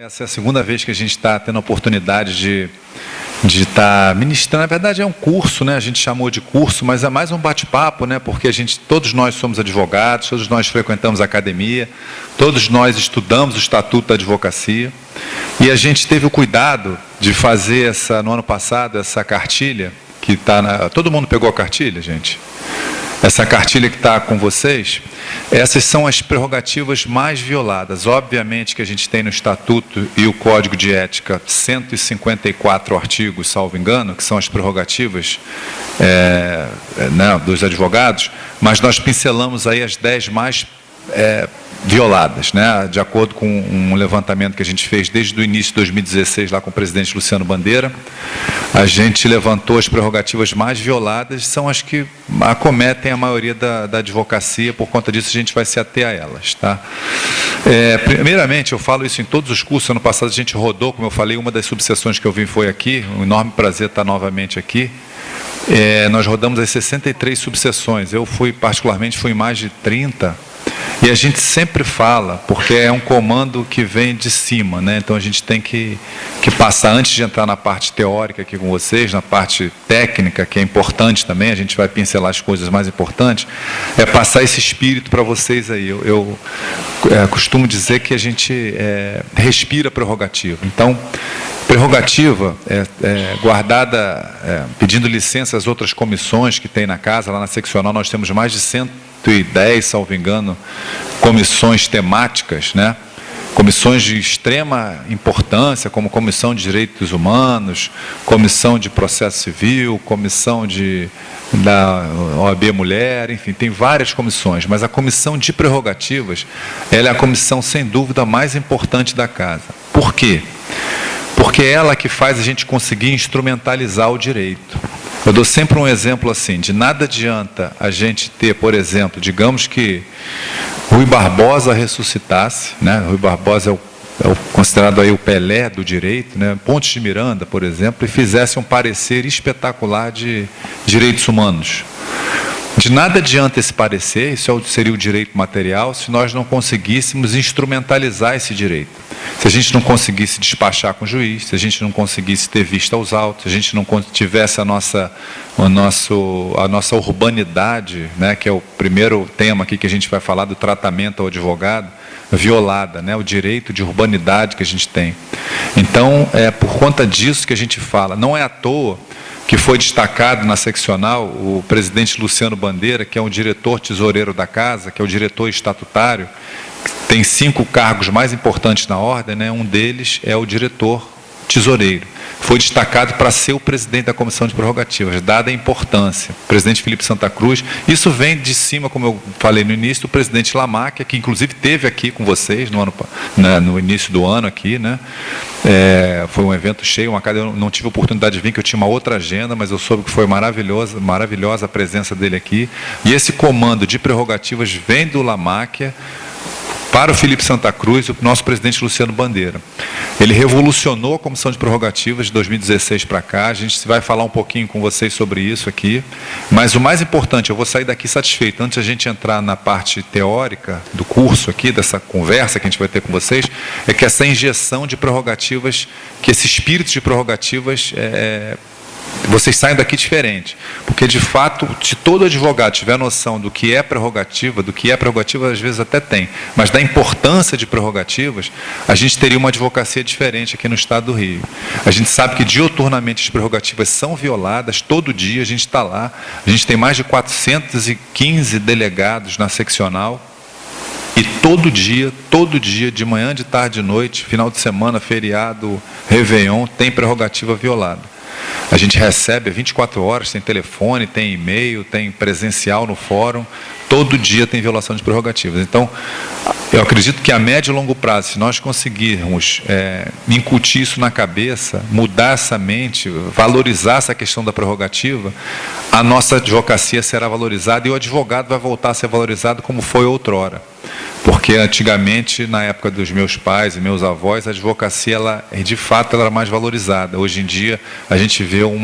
Essa é a segunda vez que a gente está tendo a oportunidade de estar ministrando. Na verdade é um curso, né? A gente chamou de curso, mas é mais um bate-papo, né? Porque todos nós somos advogados, todos nós frequentamos a academia, todos nós estudamos o Estatuto da Advocacia, e a gente teve o cuidado de fazer no ano passado, essa cartilha, que está todo mundo pegou a cartilha, gente? Essa cartilha que está com vocês, essas são as prerrogativas mais violadas. Obviamente que a gente tem no Estatuto e o Código de Ética 154 artigos, salvo engano, que são as prerrogativas dos advogados, mas nós pincelamos aí as 10 mais violadas, né? De acordo com um levantamento que a gente fez desde o início de 2016, lá com o presidente Luciano Bandeira, a gente levantou as prerrogativas mais violadas, são as que acometem a maioria da advocacia. Por conta disso, a gente vai se ater a elas, tá? Primeiramente, eu falo isso em todos os cursos. Ano passado a gente rodou, como eu falei, uma das subseções que eu vim foi aqui, um enorme prazer estar novamente aqui. Nós rodamos as 63 subseções, eu particularmente fui em mais de 30, e a gente sempre fala, porque é um comando que vem de cima, né? Então a gente tem que passar, antes de entrar na parte teórica aqui com vocês, na parte técnica, que é importante também, a gente vai pincelar as coisas mais importantes, é passar esse espírito para vocês aí. Eu costumo dizer que a gente respira prerrogativa. Então, prerrogativa guardada, pedindo licença às outras comissões que tem na casa. Lá na seccional nós temos mais de 110, salvo engano, comissões temáticas, né? Comissões de extrema importância, como Comissão de Direitos Humanos, Comissão de Processo Civil, Comissão da OAB Mulher, enfim, tem várias comissões, mas a Comissão de Prerrogativas, ela é a comissão, sem dúvida, mais importante da casa. Por quê? Porque é ela que faz a gente conseguir instrumentalizar o direito. Eu dou sempre um exemplo assim, de nada adianta a gente ter, por exemplo, digamos que Rui Barbosa ressuscitasse, né? Rui Barbosa é considerado aí o Pelé do direito, né? Pontes de Miranda, por exemplo, e fizesse um parecer espetacular de direitos humanos. De nada adianta esse parecer, isso seria o direito material, se nós não conseguíssemos instrumentalizar esse direito. Se a gente não conseguisse despachar com o juiz, se a gente não conseguisse ter vista aos autos, se a gente não tivesse a nossa urbanidade, né, que é o primeiro tema aqui que a gente vai falar do tratamento ao advogado, violada, né, o direito de urbanidade que a gente tem. Então, é por conta disso que a gente fala. Não é à toa que foi destacado na seccional o presidente Luciano Bandeira, que é um diretor tesoureiro da casa, que é o diretor estatutário, tem 5 cargos mais importantes na ordem, né? Um deles é o diretor tesoureiro. Foi destacado para ser o presidente da Comissão de Prerrogativas, dada a importância. O presidente Felipe Santa Cruz, isso vem de cima, como eu falei no início, do presidente Lamáquia, que inclusive esteve aqui com vocês no início do ano aqui, né? Foi um evento cheio, eu não tive a oportunidade de vir, que eu tinha uma outra agenda, mas eu soube que foi maravilhosa a presença dele aqui. E esse comando de prerrogativas vem do Lamáquia para o Felipe Santa Cruz e o nosso presidente Luciano Bandeira. Ele revolucionou a Comissão de Prerrogativas de 2016 para cá. A gente vai falar um pouquinho com vocês sobre isso aqui. Mas o mais importante, eu vou sair daqui satisfeito, antes de a gente entrar na parte teórica do curso aqui, dessa conversa que a gente vai ter com vocês, é que essa injeção de prerrogativas, que esse espírito de prerrogativas vocês saem daqui diferente, porque de fato, se todo advogado tiver noção do que é prerrogativa, às vezes até tem, mas da importância de prerrogativas, a gente teria uma advocacia diferente aqui no estado do Rio. A gente sabe que diuturnamente as prerrogativas são violadas, todo dia a gente está lá, a gente tem mais de 415 delegados na seccional, e todo dia, de manhã, de tarde, de noite, final de semana, feriado, Réveillon, tem prerrogativa violada. A gente recebe 24 horas, tem telefone, tem e-mail, tem presencial no fórum, todo dia tem violação de prerrogativas. Então, eu acredito que a médio e longo prazo, se nós conseguirmos incutir isso na cabeça, mudar essa mente, valorizar essa questão da prerrogativa, a nossa advocacia será valorizada e o advogado vai voltar a ser valorizado como foi outrora. Porque antigamente, na época dos meus pais e meus avós, a advocacia, de fato, ela era mais valorizada. Hoje em dia, a gente vê o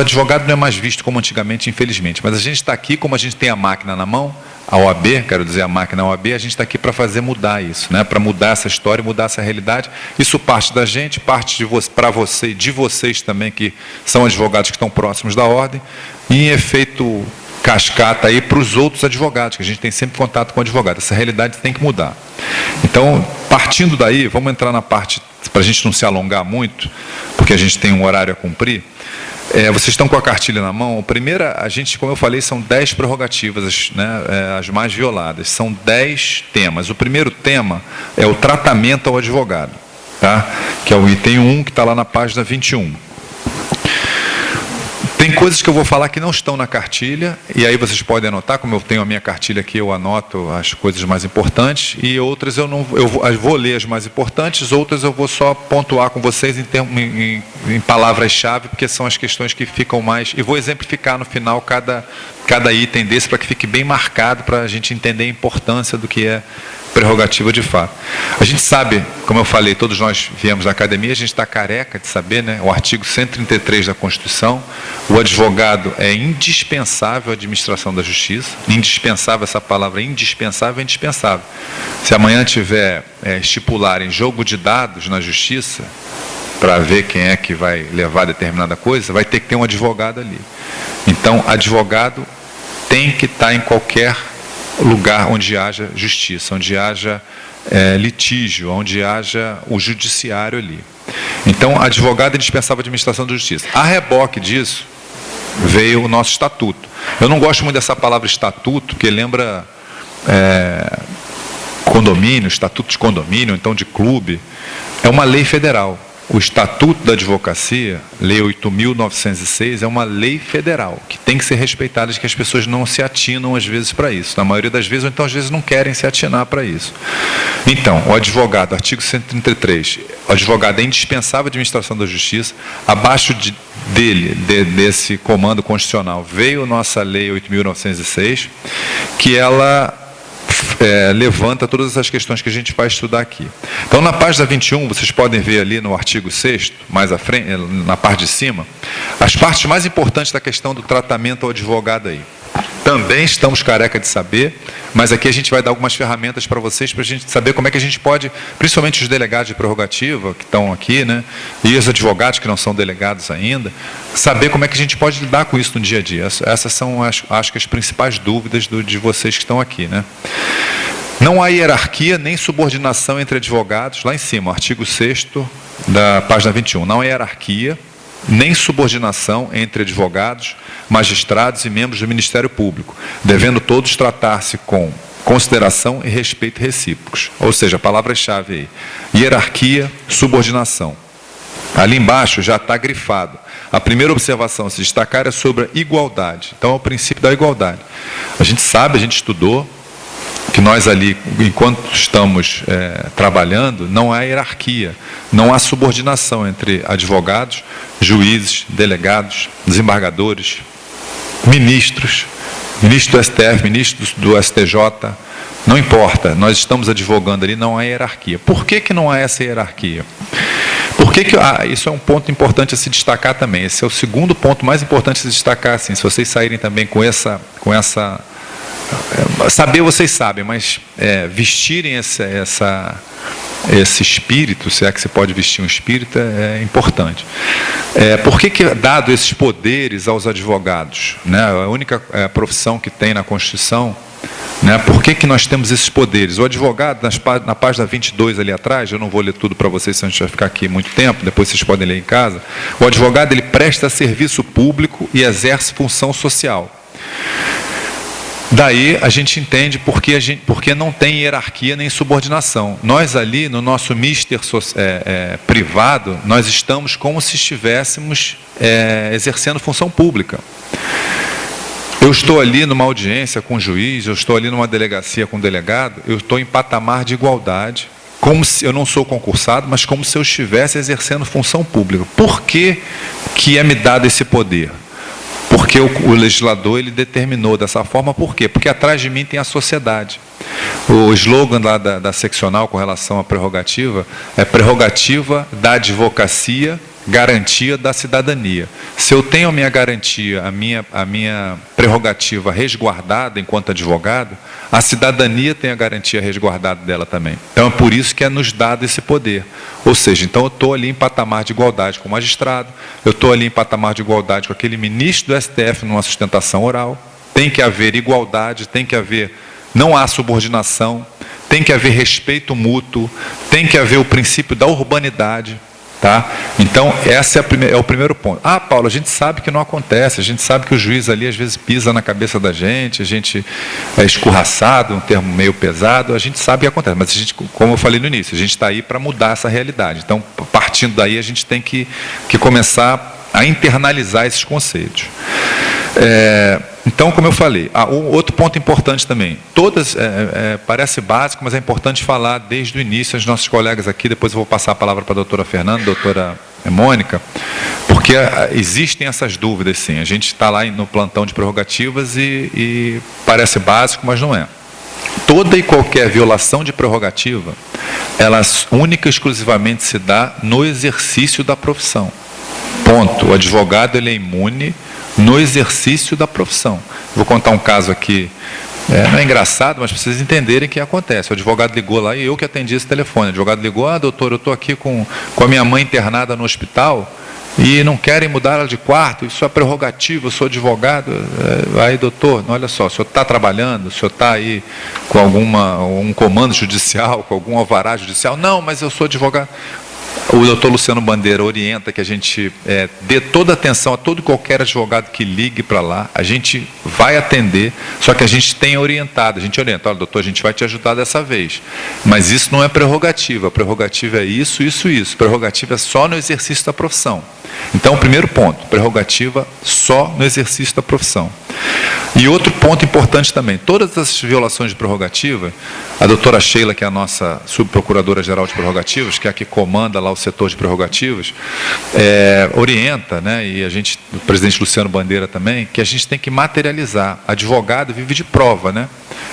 advogado não é mais visto como antigamente, infelizmente. Mas a gente está aqui, como a gente tem a máquina na mão, a OAB, quero dizer a máquina OAB, a gente está aqui para fazer mudar isso, né? Para mudar essa história, mudar essa realidade. Isso parte da gente, parte para você, de vocês também, que são advogados que estão próximos da ordem, e em efeito cascata aí para os outros advogados, que a gente tem sempre contato com o advogado. Essa realidade tem que mudar. Então, partindo daí, vamos entrar na parte, para a gente não se alongar muito, porque a gente tem um horário a cumprir. Vocês estão com a cartilha na mão. A primeira, a gente, como eu falei, são 10 prerrogativas, né, as mais violadas. São 10 temas. O primeiro tema é o tratamento ao advogado, tá? Que é o item 1, que está lá na página 21. Tem coisas que eu vou falar que não estão na cartilha, e aí vocês podem anotar, como eu tenho a minha cartilha aqui, eu anoto as coisas mais importantes, e outras eu vou ler as mais importantes, outras eu vou só pontuar com vocês em palavras-chave, porque são as questões que ficam mais, e vou exemplificar no final cada item desse, para que fique bem marcado, para a gente entender a importância do que é prerrogativa de fato. A gente sabe, como eu falei, todos nós viemos da academia, a gente está careca de saber, né? O artigo 133 da Constituição, o advogado é indispensável à administração da justiça. Indispensável, essa palavra indispensável é indispensável. Se amanhã tiver estipularem jogo de dados na justiça, para ver quem é que vai levar determinada coisa, vai ter que ter um advogado ali. Então, advogado tem que estar em qualquer lugar onde haja justiça, onde haja litígio, onde haja o judiciário ali. Então, advogado é indispensável à administração da justiça. A reboque disso veio o nosso estatuto. Eu não gosto muito dessa palavra estatuto, porque lembra condomínio, estatuto de condomínio, então de clube. É uma lei federal. O Estatuto da Advocacia, Lei 8.906, é uma lei federal, que tem que ser respeitada, de que as pessoas não se atinam às vezes para isso. Na maioria das vezes, ou então às vezes não querem se atinar para isso. Então, o advogado, artigo 133, o advogado é indispensável à administração da justiça. Abaixo desse comando constitucional, veio nossa Lei 8.906, que ela levanta todas essas questões que a gente vai estudar aqui. Então, na página 21, vocês podem ver ali no artigo 6º, mais à frente, na parte de cima, as partes mais importantes da questão do tratamento ao advogado aí. Também estamos careca de saber, mas aqui a gente vai dar algumas ferramentas para vocês, para a gente saber como é que a gente pode, principalmente os delegados de prerrogativa que estão aqui, né, e os advogados que não são delegados ainda, saber como é que a gente pode lidar com isso no dia a dia. Essas são, acho que, as principais dúvidas de vocês que estão aqui, né? Não há hierarquia nem subordinação entre advogados, lá em cima, artigo 6º da página 21. Não há hierarquia nem subordinação entre advogados, magistrados e membros do Ministério Público, devendo todos tratar-se com consideração e respeito recíprocos. Ou seja, palavras-chave aí: hierarquia, subordinação. Ali embaixo já está grifado. A primeira observação a se destacar é sobre a igualdade. Então, é o princípio da igualdade. A gente sabe, a gente estudou, que nós ali, enquanto estamos trabalhando, não há hierarquia, não há subordinação entre advogados, juízes, delegados, desembargadores, ministros, ministro do STF, ministro do STJ, não importa, nós estamos advogando ali, não há hierarquia. Por que não há essa hierarquia? Isso é um ponto importante a se destacar também. Esse é o segundo ponto mais importante a se destacar, assim, se vocês saírem também com essa saber vocês sabem, mas vestirem esse espírito, se é que se pode vestir um espírito, é importante. Por que dado esses poderes aos advogados, né, a única profissão que tem na Constituição, né, por que nós temos esses poderes? O advogado, na página 22 ali atrás, eu não vou ler tudo para vocês, senão a gente vai ficar aqui muito tempo, depois vocês podem ler em casa. O advogado, ele presta serviço público e exerce função social. Daí a gente entende porque não tem hierarquia nem subordinação. Nós ali, no nosso mister privado, nós estamos como se estivéssemos exercendo função pública. Eu estou ali numa audiência com o juiz, eu estou ali numa delegacia com o delegado, eu estou em patamar de igualdade, como se eu não sou concursado, mas como se eu estivesse exercendo função pública. Por que é me dado esse poder? Porque o legislador, ele determinou dessa forma. Por quê? Porque atrás de mim tem a sociedade. O slogan lá da seccional com relação à prerrogativa é prerrogativa da advocacia garantia da cidadania. Se eu tenho a minha garantia, a minha prerrogativa resguardada enquanto advogado, a cidadania tem a garantia resguardada dela também. Então é por isso que é nos dado esse poder. Ou seja, então eu estou ali em patamar de igualdade com o magistrado, eu estou ali em patamar de igualdade com aquele ministro do STF numa sustentação oral, tem que haver igualdade, tem que haver, não há subordinação, tem que haver respeito mútuo, tem que haver o princípio da urbanidade. Tá? Então, esse é o primeiro ponto. Ah, Paulo, a gente sabe que não acontece, a gente sabe que o juiz ali às vezes pisa na cabeça da gente, a gente é escorraçado, um termo meio pesado, a gente sabe que acontece, mas a gente, como eu falei no início, a gente está aí para mudar essa realidade. Então, partindo daí, a gente tem que começar a internalizar esses conceitos. Então, como eu falei, um outro ponto importante também, parece básico, mas é importante falar desde o início, os nossos colegas aqui, depois eu vou passar a palavra para a doutora Fernanda, doutora Mônica, porque existem essas dúvidas sim, a gente está lá no plantão de prerrogativas e parece básico, mas não é. Toda e qualquer violação de prerrogativa, ela única e exclusivamente se dá no exercício da profissão. Ponto. O advogado ele é imune no exercício da profissão. Vou contar um caso aqui, não é engraçado, mas para vocês entenderem que acontece. O advogado ligou lá e eu que atendi esse telefone. O advogado ligou, doutor, eu estou aqui com a minha mãe internada no hospital e não querem mudar ela de quarto, isso é prerrogativa, eu sou advogado. Aí, doutor, olha só, o senhor está trabalhando, o senhor está aí com um comando judicial, com algum alvará judicial? Não, mas eu sou advogado. O doutor Luciano Bandeira orienta que a gente dê toda a atenção a todo e qualquer advogado que ligue para lá, a gente vai atender, só que a gente tem orientado, a gente orienta, olha doutor, a gente vai te ajudar dessa vez, mas isso não é prerrogativa, a prerrogativa é isso, prerrogativa é só no exercício da profissão. Então, o primeiro ponto, prerrogativa só no exercício da profissão. E outro ponto importante também, todas as violações de prerrogativa, a doutora Sheila, que é a nossa subprocuradora-geral de prerrogativas, que é a que comanda lá o setor de prerrogativas, orienta, né, e o presidente Luciano Bandeira também, que a gente tem que materializar. Advogado vive de prova, né?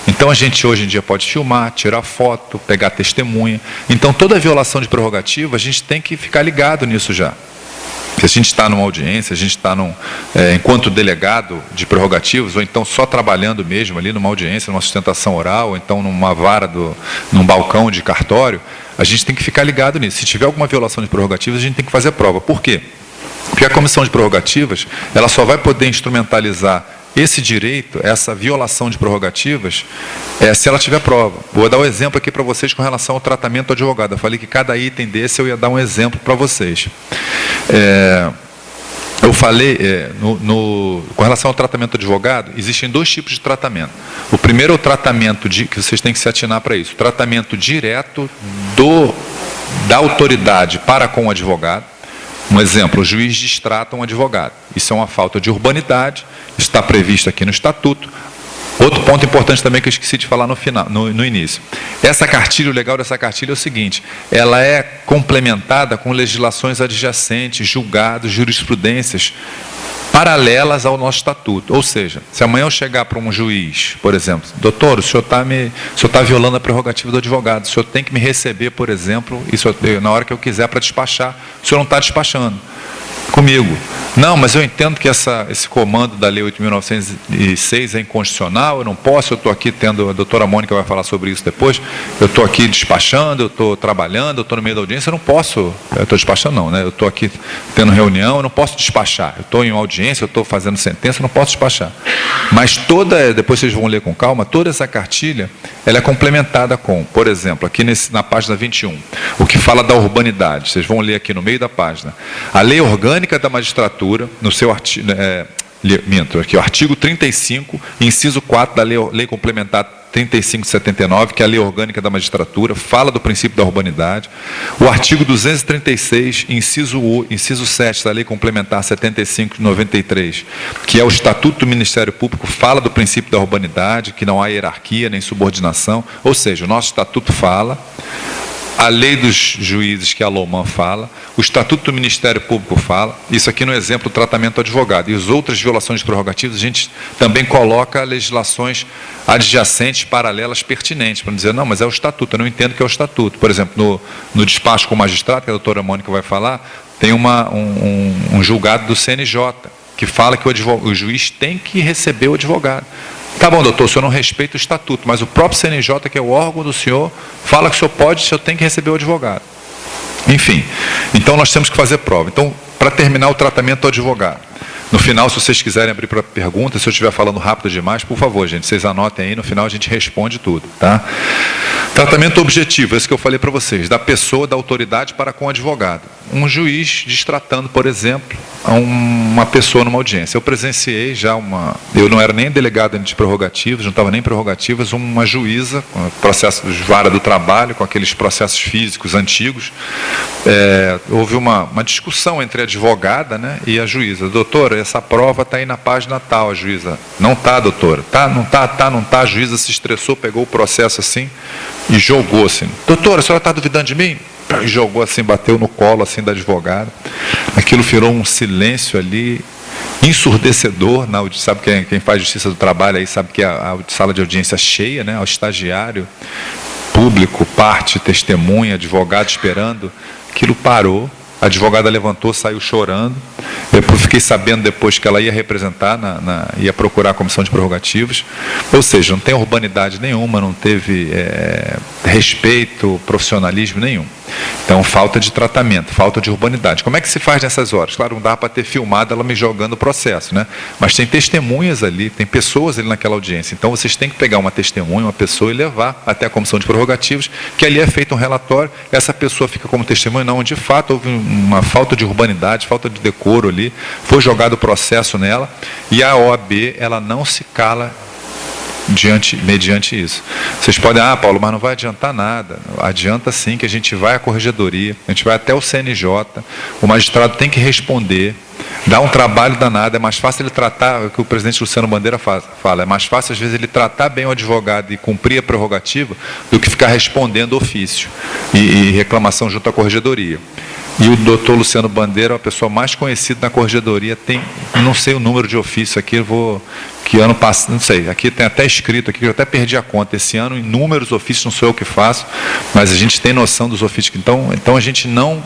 Então a gente hoje em dia pode filmar, tirar foto, pegar testemunha. Então toda violação de prerrogativa, a gente tem que ficar ligado nisso já. Se a gente está numa audiência, a gente está enquanto delegado de prerrogativas, ou então só trabalhando mesmo ali numa audiência, numa sustentação oral, ou então numa vara, num balcão de cartório, a gente tem que ficar ligado nisso. Se tiver alguma violação de prerrogativas, a gente tem que fazer prova. Por quê? Porque a comissão de prerrogativas, ela só vai poder instrumentalizar esse direito, essa violação de prerrogativas, se ela tiver prova. Vou dar um exemplo aqui para vocês com relação ao tratamento do advogado. Eu falei que cada item desse eu ia dar um exemplo para vocês. Eu falei, com relação ao tratamento do advogado, existem dois tipos de tratamento. O primeiro é o tratamento que vocês têm que se atinar para isso, o tratamento direto da autoridade para com o advogado. Um exemplo, o juiz distrata um advogado. Isso é uma falta de urbanidade, está previsto aqui no Estatuto. Outro ponto importante também que eu esqueci de falar no início. Essa cartilha, o legal dessa cartilha é o seguinte, ela é complementada com legislações adjacentes, julgados, jurisprudências paralelas ao nosso estatuto. Ou seja, se amanhã eu chegar para um juiz, por exemplo, doutor, o senhor está violando a prerrogativa do advogado, o senhor tem que me receber, por exemplo, na hora que eu quiser para despachar, o senhor não está despachando comigo. Não, mas eu entendo que esse comando da Lei 8.906 é inconstitucional, eu não posso, eu estou aqui a doutora Mônica vai falar sobre isso depois, eu estou aqui despachando, eu estou trabalhando, eu estou no meio da audiência, eu não posso, eu estou despachando não, né? Eu estou aqui tendo reunião, eu não posso despachar, eu estou em uma audiência, eu estou fazendo sentença, eu não posso despachar. Mas depois vocês vão ler com calma, toda essa cartilha, ela é complementada com, por exemplo, aqui na página 21, o que fala da urbanidade, vocês vão ler aqui no meio da página, a Lei Orgânica da Magistratura, no seu artigo, o artigo 35, inciso 4 da Lei Complementar 3579, que é a Lei Orgânica da Magistratura, fala do princípio da urbanidade. O artigo 236, inciso 7 da Lei Complementar 7593, que é o Estatuto do Ministério Público, fala do princípio da urbanidade, que não há hierarquia nem subordinação, ou seja, o nosso Estatuto fala. a lei dos juízes que a Loman fala, o Estatuto do Ministério Público fala, isso aqui no exemplo do tratamento do advogado, e as outras violações de prerrogativas, a gente também coloca legislações adjacentes, paralelas, pertinentes, para não dizer, não, mas é o Estatuto, eu não entendo que é o Estatuto. Por exemplo, no despacho com o magistrado, que a doutora Mônica vai falar, tem um julgado do CNJ, que fala que o juiz tem que receber o advogado. Tá bom, doutor, o senhor não respeita o estatuto, mas o próprio CNJ, que é o órgão do senhor, fala que o senhor tem que receber o advogado. Enfim, então nós temos que fazer prova. Então, para terminar o tratamento do advogado, no final, se vocês quiserem abrir para perguntas, se eu estiver falando rápido demais, por favor, gente, vocês anotem aí, no final a gente responde tudo, tá? Tratamento objetivo, esse que eu falei para vocês, da pessoa, da autoridade para com o advogado. Um juiz destratando, por exemplo, uma pessoa numa audiência. Eu presenciei já eu não era nem delegado de prerrogativas, não estava nem em prerrogativas, uma juíza, processo de vara do trabalho, com aqueles processos físicos antigos. Houve uma discussão entre a advogada, né, e a juíza. Doutora, essa prova está aí na página tal, a juíza. Não está, doutora. Tá, não está, não está. A juíza se estressou, pegou o processo assim e jogou assim. Doutora, a senhora está duvidando de mim? E jogou assim, bateu no colo assim da advogada. Aquilo virou um silêncio ali ensurdecedor. Sabe quem faz justiça do trabalho aí sabe que a sala de audiência cheia, né? O estagiário, público, parte, testemunha, advogado esperando. Aquilo parou. A advogada levantou, saiu chorando. Depois fiquei sabendo depois que ela ia representar, ia procurar a comissão de prerrogativas. Ou seja, não tem urbanidade nenhuma, não teve respeito, profissionalismo nenhum. Então, falta de tratamento, falta de urbanidade. Como é que se faz nessas horas? Claro, não dá para ter filmado ela me jogando o processo, né? Mas tem testemunhas ali, tem pessoas ali naquela audiência. Então, vocês têm que pegar uma testemunha, uma pessoa e levar até a comissão de prerrogativas, que ali é feito um relatório, essa pessoa fica como testemunha, não, de fato houve uma falta de urbanidade, falta de decoro ali, foi jogado o processo nela, e a OAB, ela não se cala mediante isso. Vocês podem, Paulo, mas não vai adiantar nada. Adianta sim, que a gente vai à corregedoria, a gente vai até o CNJ, o magistrado tem que responder, dá um trabalho danado, é mais fácil ele tratar, o que o presidente Luciano Bandeira fala, é mais fácil às vezes ele tratar bem o advogado e cumprir a prerrogativa, do que ficar respondendo ofício e reclamação junto à corregedoria. E o doutor Luciano Bandeira é a pessoa mais conhecida na corregedoria, tem, não sei o número de ofício aqui, que ano passado, não sei, aqui tem até escrito aqui, que eu até perdi a conta, esse ano, inúmeros ofícios, não sou eu que faço, mas a gente tem noção dos ofícios, então a gente não,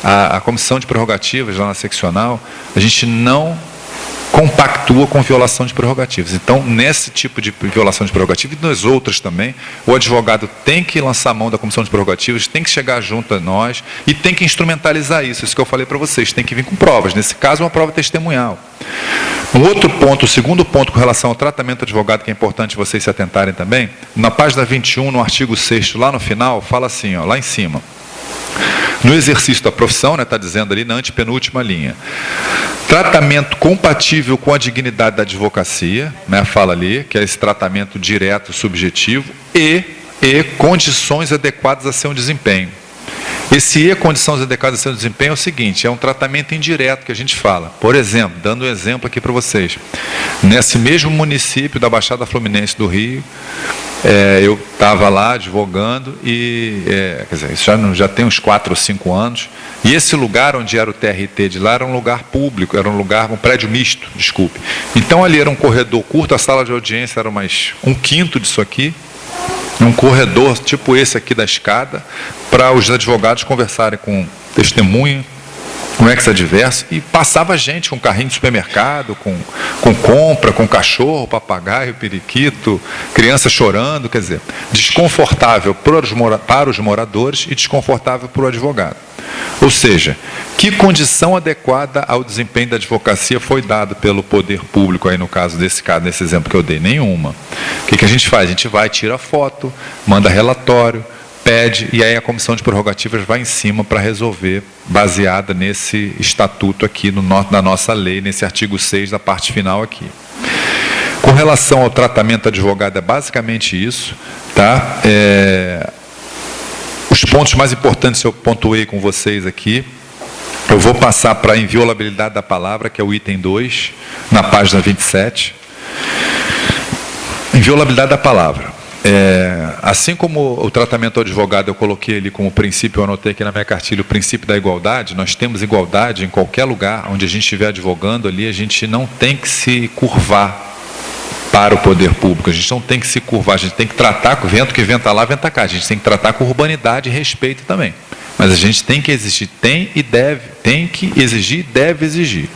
a comissão de prerrogativas lá na seccional, a gente não compactua com violação de prerrogativas. Então, nesse tipo de violação de prerrogativas, e nas outras também, o advogado tem que lançar a mão da comissão de prerrogativas, tem que chegar junto a nós e tem que instrumentalizar isso que eu falei para vocês, tem que vir com provas, nesse caso uma prova testemunhal. Um outro ponto, o segundo ponto com relação ao tratamento do advogado, que é importante vocês se atentarem também, na página 21, no artigo 6º, lá no final, fala assim, lá em cima, no exercício da profissão, está dizendo ali na antepenúltima linha, tratamento compatível com a dignidade da advocacia, fala ali, que é esse tratamento direto, subjetivo, e condições adequadas a seu desempenho. Esse condições adequadas a seu desempenho é o seguinte, é um tratamento indireto que a gente fala. Por exemplo, dando um exemplo aqui para vocês, nesse mesmo município da Baixada Fluminense do Rio, eu estava lá advogando e, quer dizer, isso já tem uns 4 ou 5 anos, e esse lugar onde era o TRT de lá era um lugar público, era um prédio misto, desculpe. Então ali era um corredor curto, a sala de audiência era mais 1/5 disso aqui, um corredor tipo esse aqui da escada, para os advogados conversarem com testemunha, com ex-adverso, e passava gente com carrinho de supermercado, com compra, com cachorro, papagaio, periquito, criança chorando, quer dizer, desconfortável para os moradores e desconfortável para o advogado. Ou seja, que condição adequada ao desempenho da advocacia foi dada pelo poder público, aí no caso, nesse exemplo que eu dei? Nenhuma. O que a gente faz? A gente vai, tira foto, manda relatório, pede, e aí a comissão de prerrogativas vai em cima para resolver, baseada nesse estatuto aqui, na nossa lei, nesse artigo 6 da parte final aqui. Com relação ao tratamento do advogado, é basicamente isso, tá? Os pontos mais importantes eu pontuei com vocês aqui. Eu vou passar para a inviolabilidade da palavra, que é o item 2, na página 27. Inviolabilidade da palavra. Assim como o tratamento ao advogado eu coloquei ali como princípio, eu anotei aqui na minha cartilha o princípio da igualdade, nós temos igualdade em qualquer lugar onde a gente estiver advogando ali, a gente não tem que se curvar para o poder público, a gente não tem que se curvar, a gente tem que tratar com o vento que venta lá, venta cá, a gente tem que tratar com urbanidade e respeito também. Mas a gente tem que exigir, tem que exigir e deve exigir.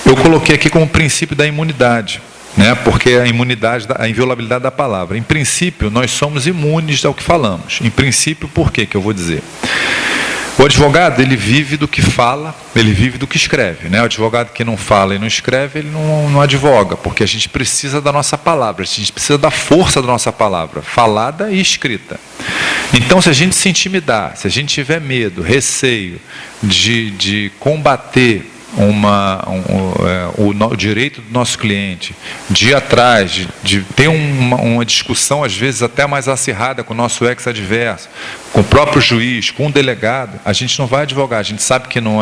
Eu coloquei aqui como princípio da imunidade, né? Porque a imunidade, a inviolabilidade da palavra. Em princípio, nós somos imunes ao que falamos. Em princípio, por quê que eu vou dizer? O advogado, ele vive do que fala, ele vive do que escreve, né? O advogado que não fala e não escreve, ele não advoga, porque a gente precisa da nossa palavra, a gente precisa da força da nossa palavra, falada e escrita. Então, se a gente se intimidar, se a gente tiver medo, receio de combater o direito do nosso cliente, de ir atrás, de ter uma discussão, às vezes até mais acirrada com o nosso ex-adverso, com o próprio juiz, com o delegado, a gente não vai advogar, a gente sabe que não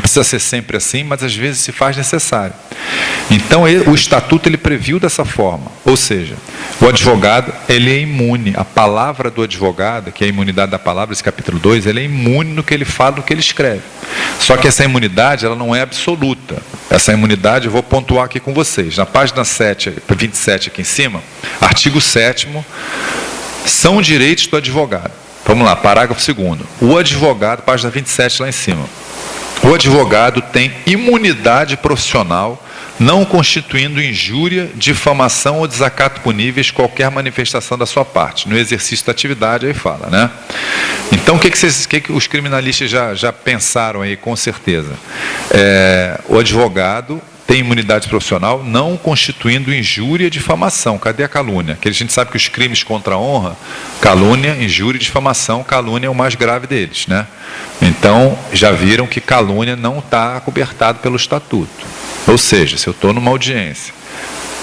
precisa ser sempre assim, mas às vezes se faz necessário. Então, o estatuto ele previu dessa forma, ou seja, o advogado ele é imune, a palavra do advogado, que é a imunidade da palavra, esse capítulo 2, ele é imune no que ele fala, no que ele escreve. Só que essa imunidade, ela não é absoluta. Essa imunidade eu vou pontuar aqui com vocês. Na página 27 aqui em cima, artigo 7º, são direitos do advogado. Vamos lá, parágrafo 2º. O advogado, página 27 lá em cima. O advogado tem imunidade profissional, não constituindo injúria, difamação ou desacato puníveis qualquer manifestação da sua parte. No exercício da atividade, aí fala, né? Então, o que os criminalistas já pensaram aí, com certeza? O advogado tem imunidade profissional, não constituindo injúria e difamação. Cadê a calúnia? Que a gente sabe que os crimes contra a honra, calúnia, injúria e difamação, calúnia é o mais grave deles, né? Então, já viram que calúnia não está acobertado pelo estatuto. Ou seja, se eu estou numa audiência,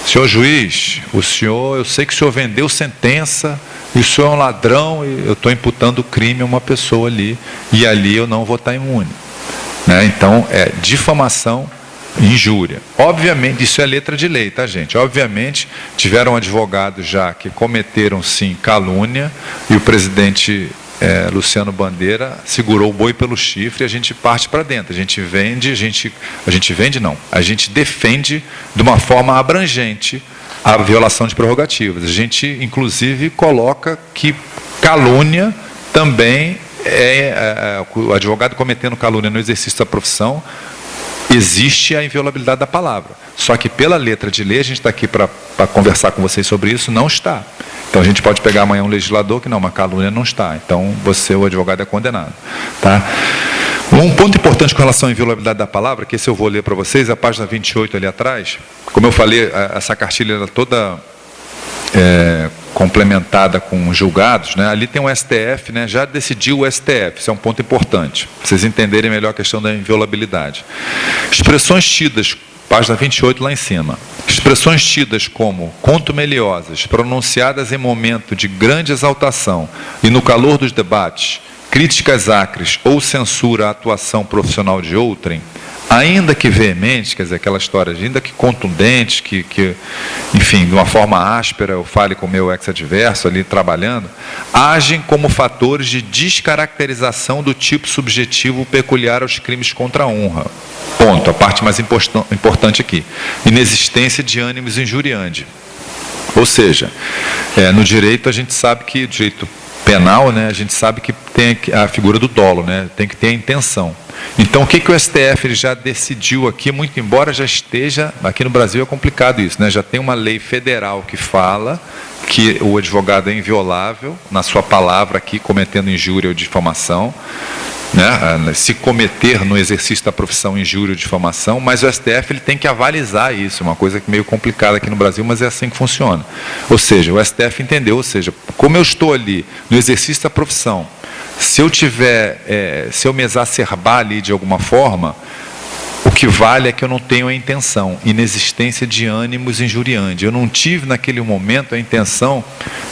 senhor juiz, eu sei que o senhor vendeu sentença, e o senhor é um ladrão, e eu estou imputando crime a uma pessoa ali, e ali eu não vou estar imune, né? Então, difamação, injúria. Obviamente, isso é letra de lei, tá, gente? Obviamente, tiveram advogados já que cometeram, sim, calúnia, e o presidente Luciano Bandeira segurou o boi pelo chifre e a gente parte para dentro. A gente defende de uma forma abrangente a violação de prerrogativas. A gente, inclusive, coloca que calúnia também o advogado cometendo calúnia no exercício da profissão, existe a inviolabilidade da palavra. Só que pela letra de lei, a gente está aqui para conversar com vocês sobre isso, não está. Então a gente pode pegar amanhã um legislador que não, uma calúnia não está. Então o advogado é condenado. Tá? Um ponto importante com relação à inviolabilidade da palavra, que esse eu vou ler para vocês, a página 28 ali atrás. Como eu falei, essa cartilha era toda complementada com julgados, né? Ali tem o STF, né? Já decidiu o STF, isso é um ponto importante, para vocês entenderem melhor a questão da inviolabilidade. Expressões tidas, página 28 lá em cima, expressões tidas como contumeliosas, pronunciadas em momento de grande exaltação e no calor dos debates, críticas acres ou censura à atuação profissional de outrem, ainda que veemente, quer dizer, aquela história, ainda que contundente, que enfim, de uma forma áspera, eu fale com o meu ex-adverso ali trabalhando, agem como fatores de descaracterização do tipo subjetivo peculiar aos crimes contra a honra. Ponto, a parte mais importante aqui. Inexistência de ânimos injuriandi. Ou seja, no direito a gente sabe que, direito penal, né, a gente sabe que tem a figura do dolo, né, tem que ter a intenção. Então, o que o STF ele já decidiu aqui, muito embora já esteja, aqui no Brasil é complicado isso, né? Já tem uma lei federal que fala que o advogado é inviolável na sua palavra aqui, cometendo injúria ou difamação, né? Se cometer no exercício da profissão injúria ou difamação, mas o STF ele tem que avalizar isso, uma coisa meio complicada aqui no Brasil, mas é assim que funciona. Ou seja, o STF entendeu, ou seja, como eu estou ali no exercício da profissão, se eu me exacerbar ali de alguma forma, o que vale é que eu não tenho a intenção, inexistência de ânimos injuriandi. Eu não tive naquele momento a intenção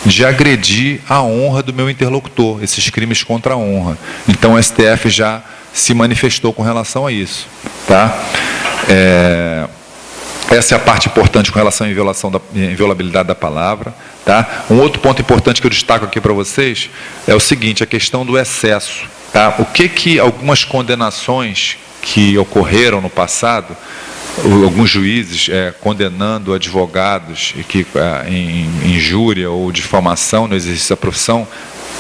de agredir a honra do meu interlocutor, esses crimes contra a honra. Então o STF já se manifestou com relação a isso. Tá? Essa é a parte importante com relação à inviolabilidade da palavra. Tá? Um outro ponto importante que eu destaco aqui para vocês é o seguinte, a questão do excesso. Tá? O que algumas condenações que ocorreram no passado, alguns juízes condenando advogados em injúria ou difamação no exercício da profissão,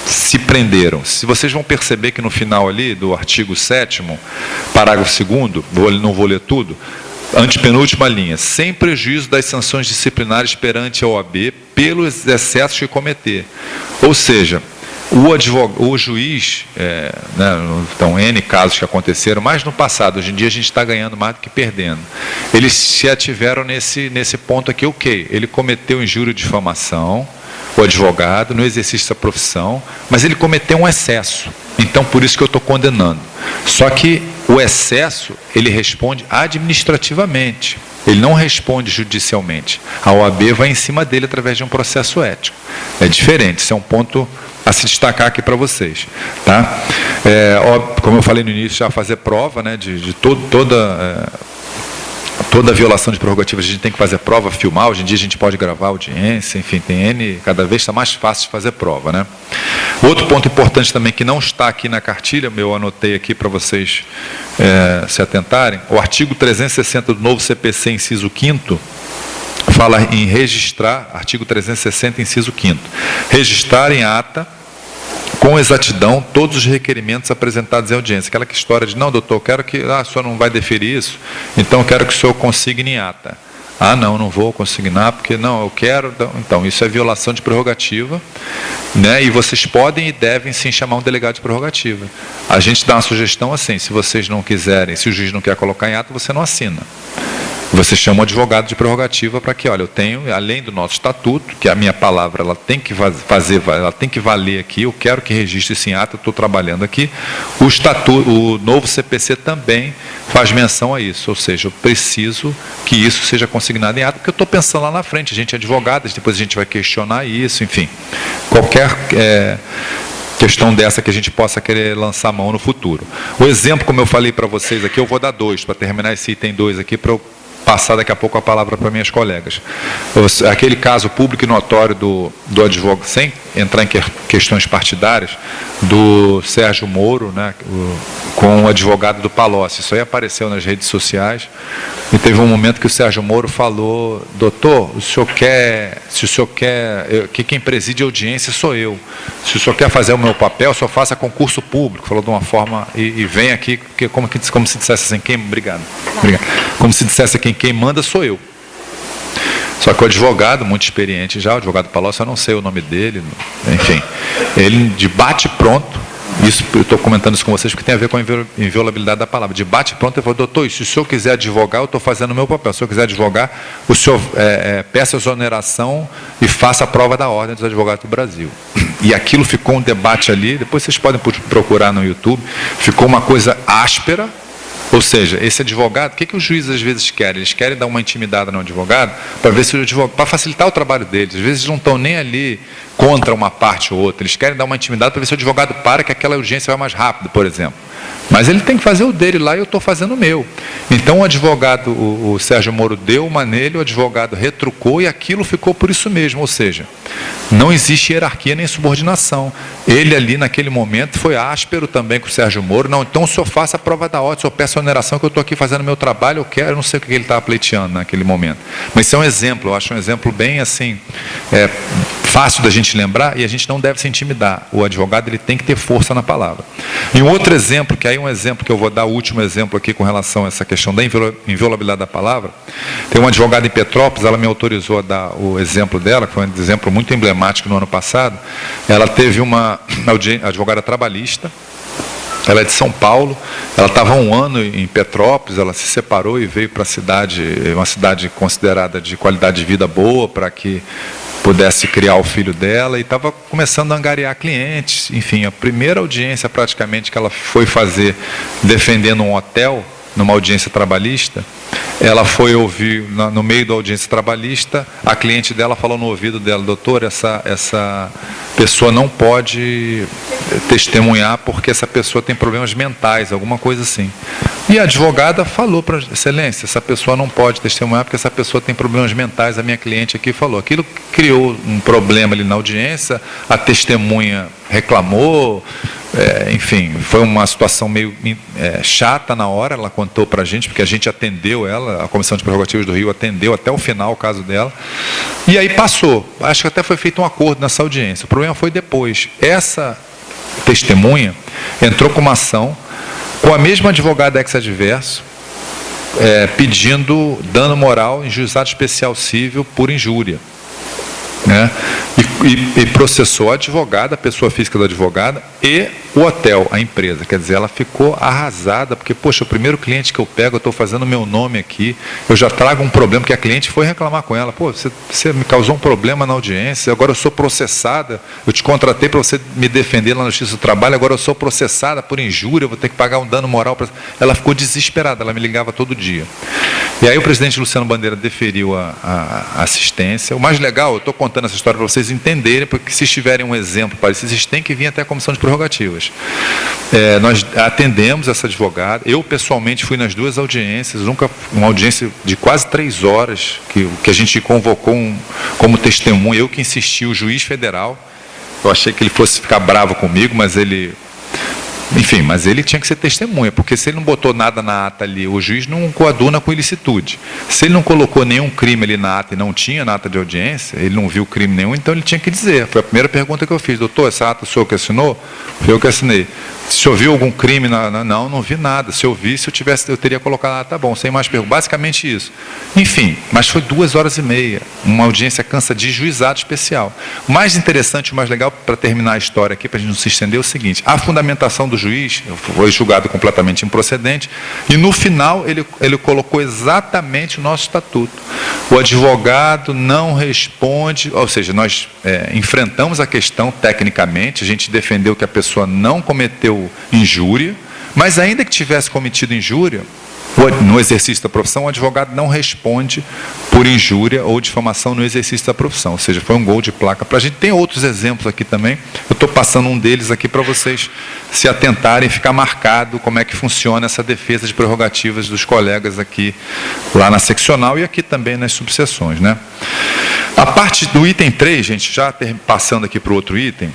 se prenderam. Se vocês vão perceber que no final ali do artigo 7º, parágrafo 2º, não vou ler tudo, antepenúltima linha, sem prejuízo das sanções disciplinares perante a OAB pelos excessos que cometer. Ou seja, o juiz, né, então, N casos que aconteceram, mas no passado, hoje em dia a gente está ganhando mais do que perdendo. Eles se ativeram nesse ponto aqui, ok, ele cometeu injúria e difamação, o advogado, no exercício da profissão, mas ele cometeu um excesso. Então, por isso que eu estou condenando. Só que o excesso, ele responde administrativamente. Ele não responde judicialmente. A OAB vai em cima dele através de um processo ético. É diferente, isso é um ponto a se destacar aqui para vocês. Tá? Como eu falei no início, já fazer prova, né, de toda violação de prerrogativas, a gente tem que fazer prova, filmar. Hoje em dia a gente pode gravar audiência, enfim, tem N, cada vez está mais fácil de fazer prova. Né? Outro ponto importante também, que não está aqui na cartilha, eu anotei aqui para vocês se atentarem, o artigo 360 do novo CPC, inciso 5º, fala em registrar, artigo 360, inciso 5º, registrar em ata, com exatidão, todos os requerimentos apresentados em audiência. Aquela história de, não, doutor, eu quero que, o senhor não vai deferir isso, então eu quero que o senhor consigne em ata. Não vou consignar, porque não, eu quero. Então, isso é violação de prerrogativa, né? E vocês podem e devem sim chamar um delegado de prerrogativa. A gente dá uma sugestão assim, se vocês não quiserem, se o juiz não quer colocar em ata, você não assina. Você chama um advogado de prerrogativa para que, olha, eu tenho, além do nosso estatuto, que a minha palavra ela tem que ela tem que valer aqui, eu quero que registre isso em ata, estou trabalhando aqui. O estatuto, o novo CPC também faz menção a isso, ou seja, eu preciso que isso seja consignado em ata, porque eu estou pensando lá na frente, a gente é advogado, depois a gente vai questionar isso, enfim. Qualquer questão dessa que a gente possa querer lançar a mão no futuro. O exemplo, como eu falei para vocês aqui, eu vou dar 2, para terminar esse item 2 aqui, para eu passar daqui a pouco a palavra para minhas colegas. Aquele caso público e notório do advogado, sem entrar em questões partidárias, do Sérgio Moro, né, com o advogado do Palocci. Isso aí apareceu nas redes sociais, e teve um momento que o Sérgio Moro falou, doutor, se o senhor quer, que quem preside a audiência sou eu. Se o senhor quer fazer o meu papel, só faça concurso público. Falou de uma forma, e vem aqui, como se dissesse assim, obrigado. Como se dissesse aqui, quem manda sou eu. Só que o advogado, muito experiente já, o advogado Palocci, eu não sei o nome dele, enfim, ele de bate pronto, isso, eu estou comentando isso com vocês porque tem a ver com a inviolabilidade da palavra, de bate pronto, ele falou, doutor, se o senhor quiser advogar, eu estou fazendo o meu papel, se o senhor quiser advogar, o senhor peça exoneração e faça a prova da ordem dos advogados do Brasil. E aquilo ficou um debate ali, depois vocês podem procurar no YouTube, ficou uma coisa áspera. Ou seja, esse advogado, o que os juízes às vezes querem? Eles querem dar uma intimidada no advogado para ver se o advogado, para facilitar o trabalho deles. Às vezes eles não estão nem ali contra uma parte ou outra. Eles querem dar uma intimidade para ver se o advogado para que aquela audiência vai mais rápido, por exemplo. Mas ele tem que fazer o dele lá e eu estou fazendo o meu. Então o advogado, o Sérgio Moro deu uma nele, o advogado retrucou e aquilo ficou por isso mesmo. Ou seja, não existe hierarquia nem subordinação. Ele ali naquele momento foi áspero também com o Sérgio Moro. Não, então o senhor faça a prova da ordem, o senhor peça a oneração que eu estou aqui fazendo o meu trabalho, eu não sei o que ele estava pleiteando naquele momento. Mas isso é um exemplo, eu acho um exemplo bem assim, fácil da gente lembrar e a gente não deve se intimidar. O advogado ele tem que ter força na palavra. E um outro exemplo, que aí um exemplo que eu vou dar, o último exemplo aqui com relação a essa questão da inviolabilidade da palavra, tem uma advogada em Petrópolis, ela me autorizou a dar o exemplo dela, que foi um exemplo muito emblemático no ano passado. Ela teve uma advogada trabalhista, ela é de São Paulo, ela estava há 1 ano em Petrópolis, ela se separou e veio para a cidade, uma cidade considerada de qualidade de vida boa, para que pudesse criar o filho dela, e estava começando a angariar clientes. Enfim, a primeira audiência praticamente que ela foi fazer defendendo um hotel, numa audiência trabalhista, ela foi ouvir, no meio da audiência trabalhista, a cliente dela falou no ouvido dela: doutor, essa pessoa não pode testemunhar porque essa pessoa tem problemas mentais, alguma coisa assim. E a advogada falou para excelência: essa pessoa não pode testemunhar porque essa pessoa tem problemas mentais. A minha cliente aqui falou. Aquilo criou um problema ali na audiência, a testemunha reclamou, enfim, foi uma situação meio chata na hora. Ela contou para a gente, porque a gente atendeu ela, a Comissão de Prerrogativas do Rio atendeu até o final o caso dela, e aí passou. Acho que até foi feito um acordo nessa audiência. O problema foi depois. Essa testemunha entrou com uma ação com a mesma advogada ex-adverso, pedindo dano moral em juizado especial civil por injúria, né? E processou a advogada, a pessoa física da advogada, e o hotel, a empresa. Quer dizer, ela ficou arrasada, porque, poxa, o primeiro cliente que eu pego, eu estou fazendo meu nome aqui, eu já trago um problema, que a cliente foi reclamar com ela: pô, você me causou um problema na audiência, agora eu sou processada, eu te contratei para você me defender lá na Justiça do Trabalho, agora eu sou processada por injúria, eu vou ter que pagar um dano moral. Ela ficou desesperada, ela me ligava todo dia. E aí o presidente Luciano Bandeira deferiu a assistência. O mais legal, eu estou contando essa história para vocês entenderem, porque se tiverem um exemplo parecido, vocês têm que vir até a Comissão de Prerrogativas. Nós atendemos essa advogada, eu pessoalmente fui nas duas audiências, uma audiência de quase 3 horas, que a gente convocou como testemunha, eu que insisti, o juiz federal. Eu achei que ele fosse ficar bravo comigo, mas ele tinha que ser testemunha, porque se ele não botou nada na ata ali, o juiz não coaduna com ilicitude. Se ele não colocou nenhum crime ali na ata e não tinha na ata de audiência, ele não viu crime nenhum, então ele tinha que dizer. Foi a primeira pergunta que eu fiz: doutor, essa ata o senhor que assinou? Foi eu que assinei. Se o senhor viu algum crime? Não vi nada. Se eu visse, eu teria colocado. Tá bom, sem mais perguntas. Basicamente isso. Enfim, mas foi 2h30. Uma audiência cansa de juizado especial. O mais interessante, o mais legal, para terminar a história aqui, para a gente não se estender, é o seguinte: a fundamentação do juiz foi julgado completamente improcedente, e no final ele colocou exatamente o nosso estatuto. O advogado não responde, ou seja, nós enfrentamos a questão tecnicamente, a gente defendeu que a pessoa não cometeu injúria, mas ainda que tivesse cometido injúria, no exercício da profissão, o advogado não responde por injúria ou difamação no exercício da profissão. Ou seja, foi um gol de placa para a gente. Tem outros exemplos aqui também. Eu estou passando um deles aqui para vocês se atentarem e ficar marcado como é que funciona essa defesa de prerrogativas dos colegas aqui, lá na seccional e aqui também nas subseções, né? A parte do item 3, gente, já passando aqui para o outro item,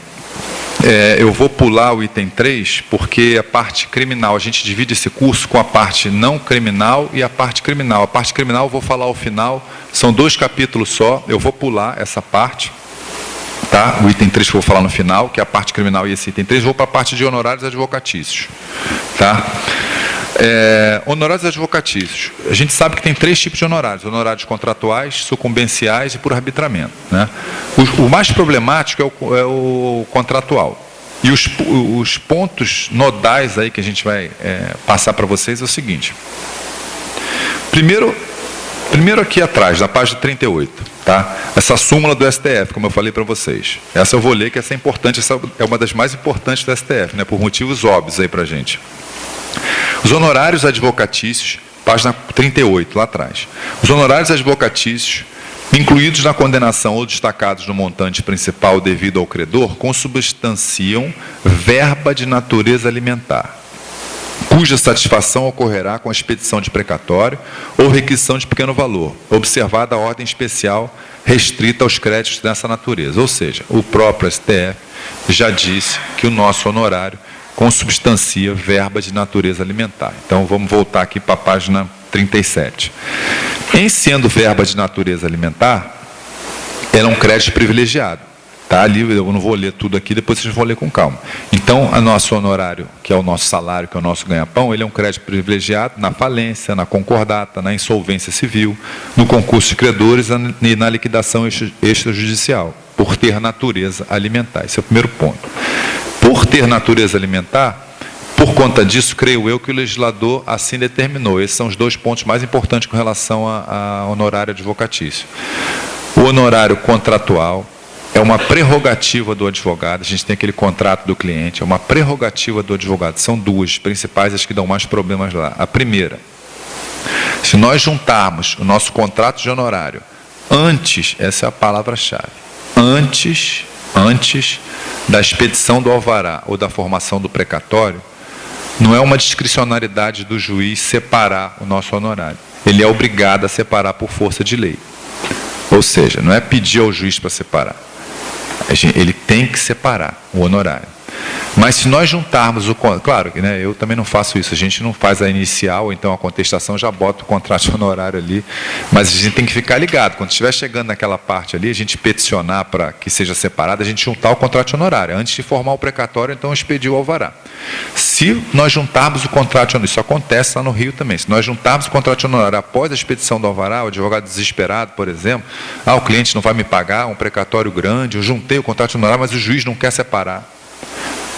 eu vou pular o item 3, porque a parte criminal, a gente divide esse curso com a parte não criminal e a parte criminal. A parte criminal eu vou falar ao final, são 2 capítulos só, eu vou pular essa parte, tá? O item 3 que eu vou falar no final, que é a parte criminal, e esse item 3, vou para a parte de honorários advocatícios, tá? Honorários advocatícios. A gente sabe que tem 3 tipos de honorários: honorários contratuais, sucumbenciais e por arbitramento, né? O mais problemático é o contratual. E os pontos nodais aí que a gente vai passar para vocês é o seguinte. Primeiro aqui atrás, na página 38, tá? Essa súmula do STF, como eu falei para vocês. Essa eu vou ler, que essa é importante, essa é uma das mais importantes do STF, né? Por motivos óbvios aí para a gente. Os honorários advocatícios, página 38, lá atrás. Os honorários advocatícios, incluídos na condenação ou destacados no montante principal devido ao credor, consubstanciam verba de natureza alimentar, cuja satisfação ocorrerá com a expedição de precatório ou requisição de pequeno valor, observada a ordem especial restrita aos créditos dessa natureza. Ou seja, o próprio STF já disse que o nosso honorário consubstancia verba de natureza alimentar. Então, vamos voltar aqui para a página 37. Em sendo verba de natureza alimentar, ela é um crédito privilegiado. Tá ali, eu não vou ler tudo aqui, depois vocês vão ler com calma. Então, o nosso honorário, que é o nosso salário, que é o nosso ganha-pão, ele é um crédito privilegiado na falência, na concordata, na insolvência civil, no concurso de credores e na liquidação extrajudicial, por ter natureza alimentar. Esse é o primeiro ponto. Por ter natureza alimentar, por conta disso, creio eu que o legislador assim determinou. Esses são os 2 pontos mais importantes com relação a honorário advocatício. O honorário contratual é uma prerrogativa do advogado. A gente tem aquele contrato do cliente, é uma prerrogativa do advogado. São 2 principais, as que dão mais problemas lá. A primeira: Se nós juntarmos o nosso contrato de honorário antes, essa é a palavra-chave, antes da expedição do alvará ou da formação do precatório, não é uma discricionariedade do juiz separar o nosso honorário. Ele é obrigado a separar por força de lei. Ou seja, não é pedir ao juiz para separar. Ele tem que separar o honorário. Mas se nós juntarmos o... Claro que eu também não faço isso. A gente não faz a inicial, então a contestação já bota o contrato de honorário ali. Mas a gente tem que ficar ligado. Quando estiver chegando naquela parte ali, a gente peticionar para que seja separado, a gente juntar o contrato de honorário. Antes de formar o precatório, então expedir o alvará. Se nós juntarmos o contrato de honorário, isso acontece lá no Rio também, se nós juntarmos o contrato de honorário após a expedição do alvará, o advogado desesperado, por exemplo, o cliente não vai me pagar, um precatório grande, eu juntei o contrato de honorário, mas o juiz não quer separar.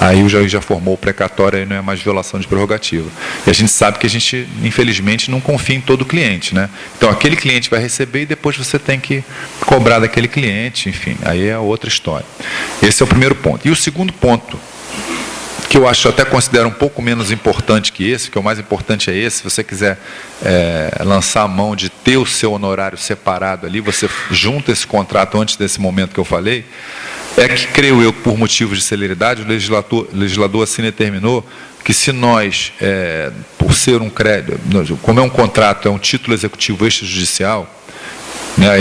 Aí o juiz já formou o precatório, aí não é mais violação de prerrogativa. E a gente sabe que a gente, infelizmente, não confia em todo cliente, né? Então, aquele cliente vai receber e depois você tem que cobrar daquele cliente, enfim, aí é outra história. Esse é o primeiro ponto. E o segundo ponto, que eu acho, até considero um pouco menos importante que esse, que o mais importante é esse, se você quiser lançar a mão de ter o seu honorário separado ali, você junta esse contrato antes desse momento que eu falei, é que, creio eu, por motivos de celeridade, o legislador assim determinou que se nós, por ser um crédito, como é um contrato, é um título executivo extrajudicial,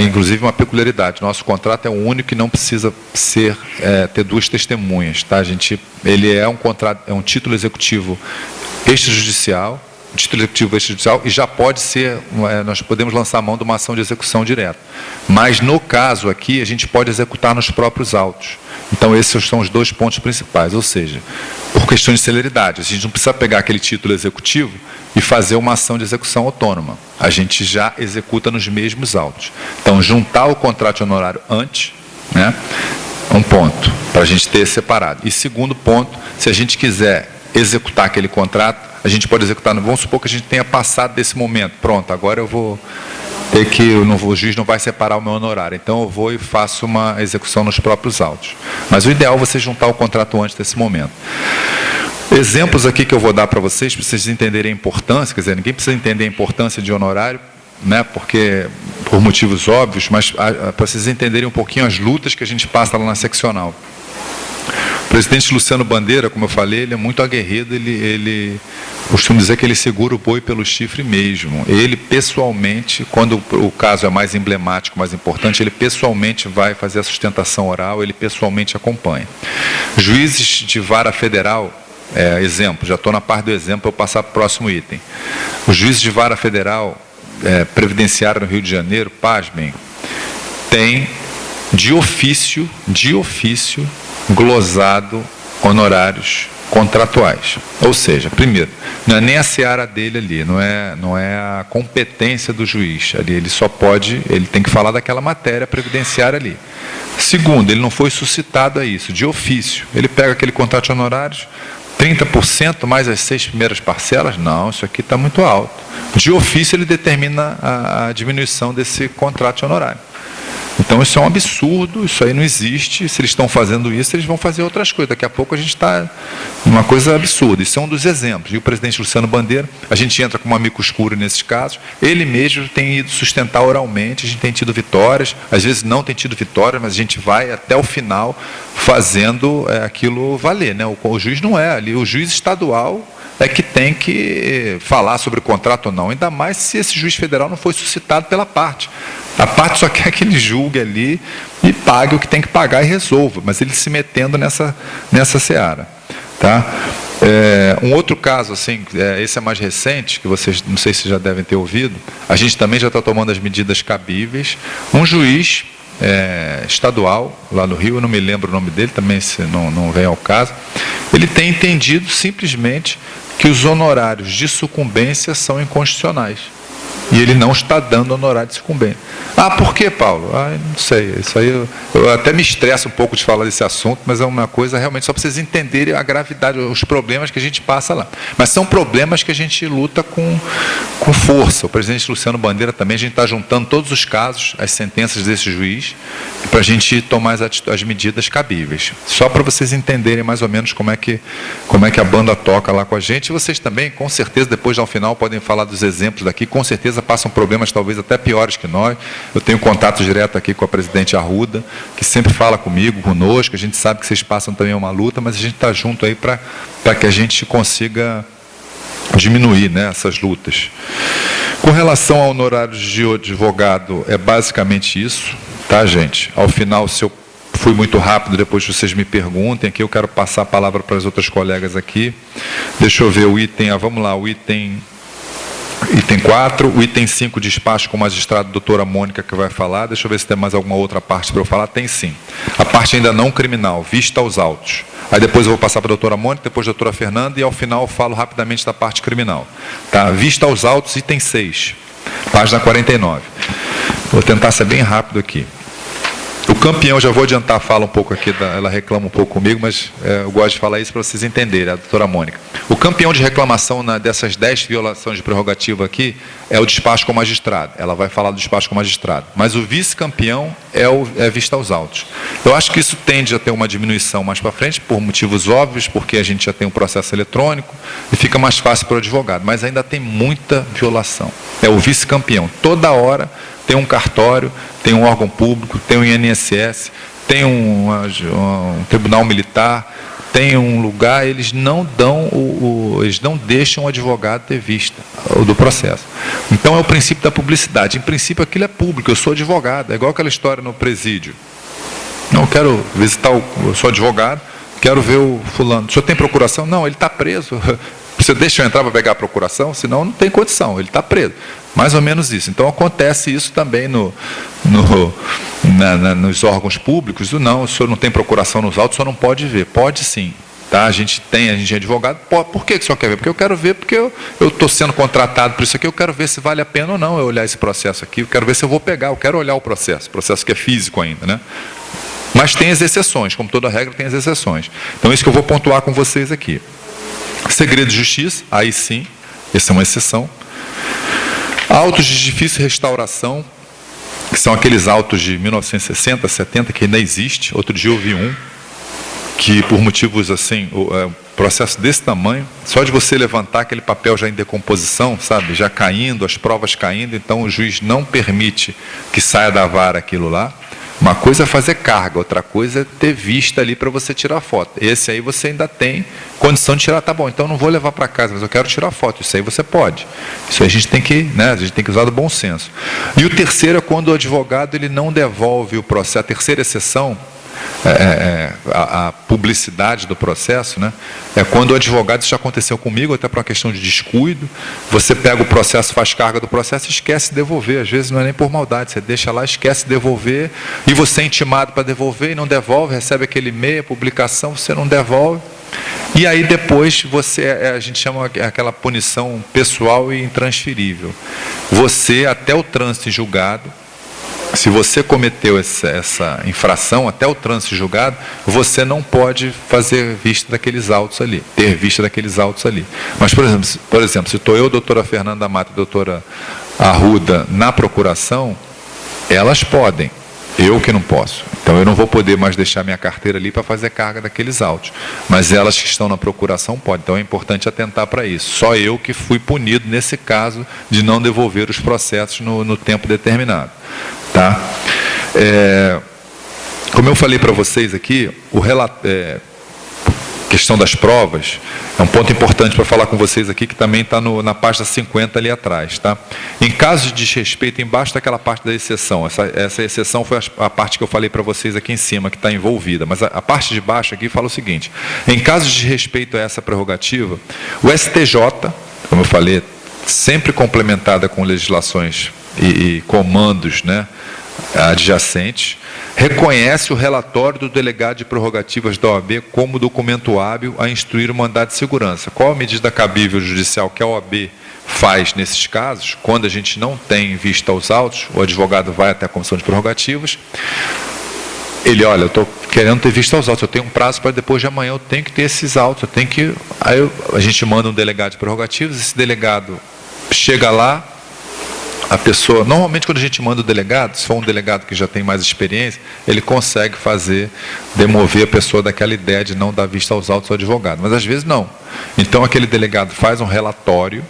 inclusive uma peculiaridade, nosso contrato é o único que não precisa ter duas testemunhas, tá? Ele é um contrato, é um título executivo extrajudicial, e já pode ser, nós podemos lançar a mão de uma ação de execução direta. Mas, no caso aqui, a gente pode executar nos próprios autos. Então, esses são os dois pontos principais, ou seja, por questão de celeridade, a gente não precisa pegar aquele título executivo e fazer uma ação de execução autônoma. A gente já executa nos mesmos autos. Então, juntar o contrato de honorário antes, um ponto, para a gente ter separado. E segundo ponto, se a gente quiser executar aquele contrato, a gente pode executar, vamos supor que a gente tenha passado desse momento, pronto, agora eu vou ter que, o juiz não vai separar o meu honorário, então eu vou e faço uma execução nos próprios autos. Mas o ideal é você juntar o contrato antes desse momento. Exemplos aqui que eu vou dar para vocês entenderem a importância, quer dizer, ninguém precisa entender a importância de honorário, porque, por motivos óbvios, mas para vocês entenderem um pouquinho as lutas que a gente passa lá na seccional. O presidente Luciano Bandeira, como eu falei, ele é muito aguerrido, ele costumo dizer que ele segura o boi pelo chifre mesmo. Ele, pessoalmente, quando o caso é mais emblemático, mais importante, ele pessoalmente vai fazer a sustentação oral, ele pessoalmente acompanha. Juízes de vara federal, exemplo, já estou na parte do exemplo, eu vou passar para o próximo item. Os juízes de vara federal previdenciária no Rio de Janeiro, pasmem, tem de ofício, glosado honorários contratuais. Ou seja, primeiro, não é nem a seara dele ali, não é a competência do juiz ali, ele tem que falar daquela matéria previdenciária ali. Segundo, ele não foi suscitado a isso, de ofício. Ele pega aquele contrato de honorários, 30% mais as 6 primeiras parcelas, não, isso aqui está muito alto. De ofício ele determina a diminuição desse contrato de honorário. Então, isso é um absurdo, isso aí não existe. Se eles estão fazendo isso, eles vão fazer outras coisas. Daqui a pouco a gente está numa coisa absurda. Isso é um dos exemplos. E o presidente Luciano Bandeira, a gente entra com um amigo escuro nesses casos. Ele mesmo tem ido sustentar oralmente, a gente tem tido vitórias. Às vezes não tem tido vitórias, mas a gente vai até o final fazendo aquilo valer, né? O juiz não é ali, o juiz estadual é que tem que falar sobre o contrato ou não, ainda mais se esse juiz federal não foi suscitado pela parte. A parte só quer que ele julgue ali e pague o que tem que pagar e resolva, mas ele se metendo nessa seara. Tá? Um outro caso, assim, esse é mais recente, que vocês não sei se já devem ter ouvido, a gente também já está tomando as medidas cabíveis. Um juiz estadual, lá no Rio, eu não me lembro o nome dele, também se não vem ao caso, ele tem entendido simplesmente que os honorários de sucumbência são inconstitucionais. E ele não está dando honorário de sucumbência. Por quê, Paulo? Não sei. Isso aí eu até me estresso um pouco de falar desse assunto, mas é uma coisa realmente só para vocês entenderem a gravidade, os problemas que a gente passa lá. Mas são problemas que a gente luta com força. O presidente Luciano Bandeira também, a gente está juntando todos os casos, as sentenças desse juiz, para a gente tomar as medidas cabíveis. Só para vocês entenderem mais ou menos como é que a banda toca lá com a gente. E vocês também, com certeza, depois ao final, podem falar dos exemplos daqui, com certeza certeza passam problemas talvez até piores que nós. Eu tenho contato direto aqui com a presidente Arruda, que sempre fala comigo, conosco, a gente sabe que vocês passam também uma luta, mas a gente está junto aí para que a gente consiga diminuir, né, essas lutas. Com relação ao honorário de advogado, é basicamente isso, tá, gente? Ao final, se eu fui muito rápido, depois vocês me perguntem, aqui eu quero passar a palavra para as outras colegas aqui. Deixa eu ver o item, vamos lá, o item 4, o item 5, despacho com o magistrado doutora Mônica, que vai falar. Deixa eu ver se tem mais alguma outra parte para eu falar. Tem sim. A parte ainda não criminal, vista aos autos. Aí depois eu vou passar para a doutora Mônica, depois a doutora Fernanda, e ao final eu falo rapidamente da parte criminal. Tá? Vista aos autos, item 6, página 49. Vou tentar ser bem rápido aqui. O campeão, já vou adiantar, fala um pouco aqui, ela reclama um pouco comigo, mas eu gosto de falar isso para vocês entenderem, a doutora Mônica. O campeão de reclamação dessas 10 violações de prerrogativa aqui é o despacho com o magistrado. Ela vai falar do despacho com o magistrado. Mas o vice-campeão é vista aos autos. Eu acho que isso tende a ter uma diminuição mais para frente, por motivos óbvios, porque a gente já tem um processo eletrônico e fica mais fácil para o advogado. Mas ainda tem muita violação. É o vice-campeão. Toda hora tem um cartório, tem um órgão público, tem um INSS, tem um tribunal militar, tem um lugar, eles não deixam o advogado ter vista do processo. Então é o princípio da publicidade. Em princípio aquilo é público, eu sou advogado, é igual aquela história no presídio. Não, eu quero visitar, eu sou advogado, quero ver o fulano. O senhor tem procuração? Não, ele está preso. Você deixa eu entrar para pegar a procuração? Senão não tem condição, ele está preso. Mais ou menos isso. Então acontece isso também nos órgãos públicos. Não, o senhor não tem procuração nos autos, o senhor não pode ver. Pode sim. Tá? A gente é advogado. Por que o senhor quer ver? Porque eu quero ver, porque eu estou sendo contratado por isso aqui, eu quero ver se vale a pena ou não eu olhar esse processo aqui, eu quero ver se eu vou pegar, eu quero olhar o processo que é físico ainda, né? Mas tem as exceções, como toda regra tem as exceções. Então isso que eu vou pontuar com vocês aqui. Segredo de justiça, aí sim, essa é uma exceção. Autos de difícil restauração, que são aqueles autos de 1960, 70, que ainda existe. Outro dia eu vi um, que por motivos assim, processo desse tamanho, só de você levantar aquele papel já em decomposição, sabe, já caindo, as provas caindo, então o juiz não permite que saia da vara aquilo lá. Uma coisa é fazer carga, outra coisa é ter vista ali para você tirar foto. Esse aí você ainda tem condição de tirar, tá bom, então não vou levar para casa, mas eu quero tirar foto. Isso aí você pode. Isso aí a gente tem que, né, a gente tem que usar do bom senso. E o terceiro é quando o advogado ele não devolve o processo. A terceira exceção, a publicidade do processo, né? É quando o advogado, isso já aconteceu comigo, até por uma questão de descuido, você pega o processo, faz carga do processo e esquece de devolver. Às vezes não é nem por maldade, você deixa lá, esquece de devolver, e você é intimado para devolver e não devolve, recebe aquele e-mail, publicação, você não devolve. E aí depois a gente chama aquela punição pessoal e intransferível. Você, até o trânsito em julgado, se você cometeu essa infração, até o trânsito em julgado, você não pode fazer vista daqueles autos ali, ter vista daqueles autos ali. Mas, por exemplo, se estou eu, doutora Fernanda Mata e doutora Arruda na procuração, elas podem. Eu que não posso. Então eu não vou poder mais deixar minha carteira ali para fazer carga daqueles autos. Mas elas que estão na procuração podem. Então é importante atentar para isso. Só eu que fui punido nesse caso de não devolver os processos no tempo determinado. Tá? Como eu falei para vocês aqui, questão das provas é um ponto importante para falar com vocês aqui, que também está na página 50 ali atrás. Tá? Em caso de desrespeito, embaixo daquela parte da exceção, essa exceção foi a parte que eu falei para vocês aqui em cima, que está envolvida, mas a parte de baixo aqui fala o seguinte: em caso de desrespeito a essa prerrogativa, o STJ, como eu falei, sempre complementada com legislações e comandos, né, adjacentes, reconhece o relatório do delegado de prerrogativas da OAB como documento hábil a instruir o mandado de segurança. Qual a medida cabível judicial que a OAB faz nesses casos? Quando a gente não tem vista aos autos, o advogado vai até a comissão de prerrogativas, ele, olha, eu estou querendo ter vista aos autos, eu tenho um prazo para depois de amanhã, eu tenho que ter esses autos, eu tenho que... Aí a gente manda um delegado de prerrogativas, esse delegado chega lá, a pessoa, normalmente quando a gente manda o delegado, se for um delegado que já tem mais experiência, ele consegue demover a pessoa daquela ideia de não dar vista aos autos ao advogado, mas às vezes não. Então aquele delegado faz um relatório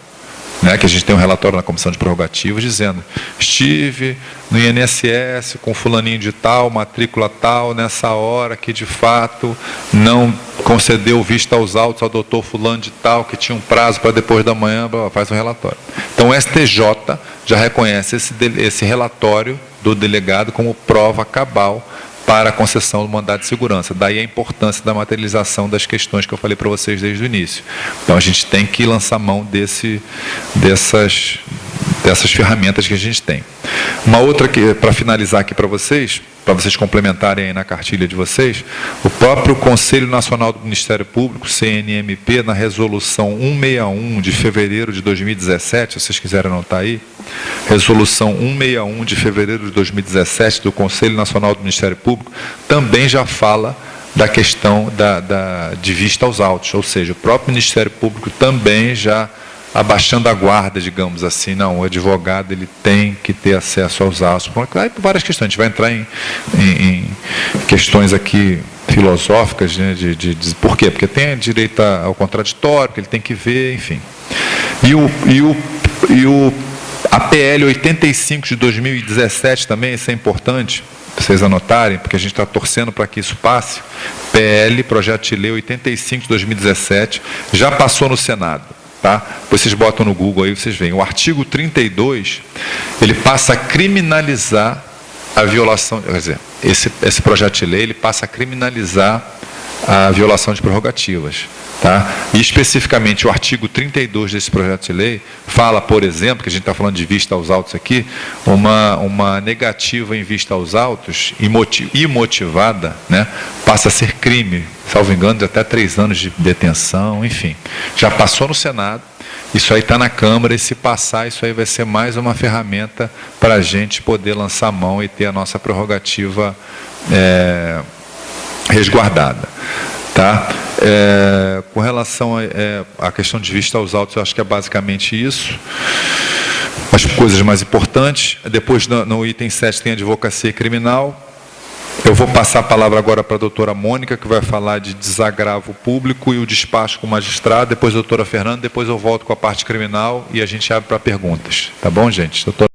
né, que a gente tem um relatório na Comissão de Prerrogativas dizendo: estive no INSS com fulaninho de tal, matrícula tal, nessa hora que de fato não concedeu vista aos autos ao doutor fulano de tal, que tinha um prazo para depois da manhã, faz um relatório. Então o STJ já reconhece esse relatório do delegado como prova cabal para a concessão do mandado de segurança. Daí a importância da materialização das questões que eu falei para vocês desde o início. Então a gente tem que lançar mão dessas ferramentas que a gente tem. Uma outra, para finalizar aqui para vocês complementarem aí na cartilha de vocês, o próprio Conselho Nacional do Ministério Público, CNMP, na resolução 161 de fevereiro de 2017, se vocês quiserem anotar aí, resolução 161 de fevereiro de 2017 do Conselho Nacional do Ministério Público, também já fala da questão de vista aos autos, ou seja, o próprio Ministério Público também já abaixando a guarda, digamos assim. Não, o advogado ele tem que ter acesso aos autos. Aí, por várias questões, a gente vai entrar em questões aqui filosóficas, né, por quê? Porque tem direito ao contraditório, que ele tem que ver, enfim. A PL 85 de 2017 também, isso é importante, para vocês anotarem, porque a gente está torcendo para que isso passe. PL, Projeto de Lei 85 de 2017, já passou no Senado. Tá? Depois vocês botam no Google aí, vocês veem. O artigo 32, ele passa a criminalizar a violação, quer dizer, esse projeto de lei, ele passa a criminalizar a violação de prerrogativas. Tá? E especificamente o artigo 32 desse projeto de lei fala, por exemplo, que a gente está falando de vista aos autos aqui, uma negativa em vista aos autos, imotivada, né, passa a ser crime, salvo engano, de até 3 anos de detenção, enfim. Já passou no Senado, isso aí está na Câmara, e se passar, isso aí vai ser mais uma ferramenta para a gente poder lançar mão e ter a nossa prerrogativa resguardada. Tá? Com relação à questão de vista aos autos, eu acho que é basicamente isso. As coisas mais importantes. Depois, no item 7, tem advocacia criminal. Eu vou passar a palavra agora para a doutora Mônica, que vai falar de desagravo público e o despacho com o magistrado. Depois a doutora Fernanda, depois eu volto com a parte criminal e a gente abre para perguntas. Tá bom, gente? Doutora